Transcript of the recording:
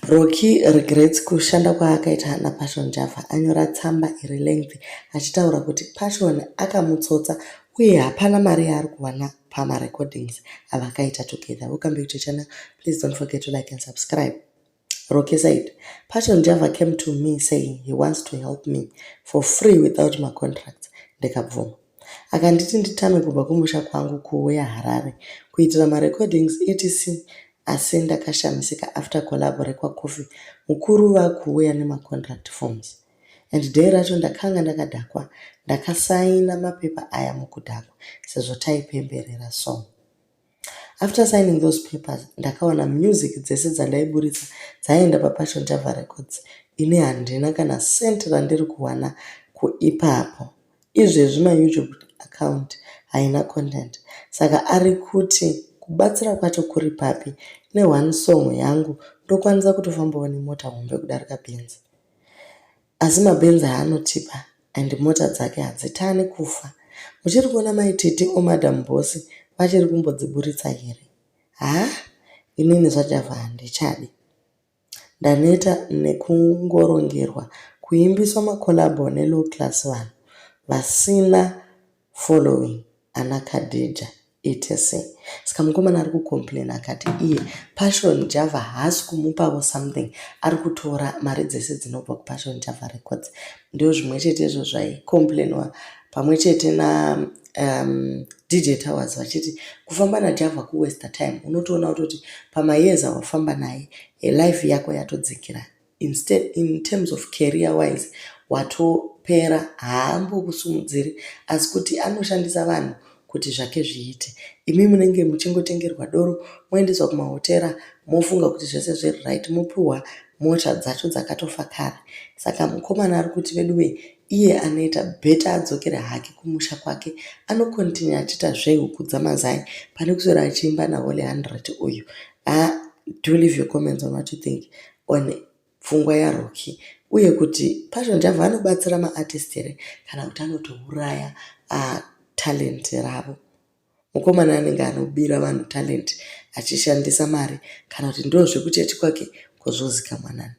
Rockie regrets kushanda kwaakaita naPassionjava. Anyora tsamba iri lengthy achitaura kuti Passion akamutsotsa uye hapana mari yaari kuwana pamarecordings avakaita together. Welcome back to the channel. Please don't forget to like and subscribe. Rockie said, Passionjava came to me saying he wants to help me for free without my contract. Ndikabvuma. Akanditi nditame kubva kumusha kwangu kuuya Harare kuitira marecordings etc. Asi ndakashamisika after collab rekwaKofi mukuru vakuuya nemacontract forms. And day racho ndakanga ndakadhakwa ndakasaina mapepa aya mukudhakwa sezvo taipemberera song. After signing those papers, ndakaona music dzese dzandaiburitsa dzaenda papassionjavarecords ine handina kana cent randiri kuwana kuipapo. Izvezvi YouTube account haina content. Saka ari kuti kubatsira kwacho kuri papi ne one song yangu ndokwanisa kutofambawo nemota hombe kudarika Benz. Asi maBenz haanotipa and mota dzake hadzitani kufa. Muchiri kuona maitete omadam boss vachiri kumbodziburitsa here. Inini zvaJava handichadi. Ndaneta nekungorongerwa kuimbiswa makolabo nelow class vanhu vasina following ana Khadija etc. Saka mukomana ari kucomplain akati iye passionjava haasi kumupawo something, ari kutora mari dzese dzinobva kupassionjavarecords. Ndio zvimwe chete izvo zvaicomplainwa pamwe chete na DJ Towers vachiti kufamba naJava kuwaste time. Unotoona kuti pamayeza wafamba naye life yako yatodzikira. Instead, in terms of career wise, watopera haambo kusumudziri asi kuti anoshandisa vanhu kuti zvake zviite. Imi munenge muchingotengerwa doro, moendeswa kumahotera, mofunga kuti zvese zviri right, mopiwa mota dzacho dzakatofa kare. Saka mukomana ari kuti veduwe iye anoita beta adzokere hake kumusha kwake, anokontinue achiita zvehuku dzamazai pane kuswera achiimba naHoly 100 uyu. Do leave your comments on what you think on pfungwa yaRockie, uye kuti passionjava anobatsira maartist here kana kuti anotouraya talent ravo. Mukomana anenge anobira vanhu talent achishandisa mari kana kuti ndozvekuchechi kwake kozvozika mwanani.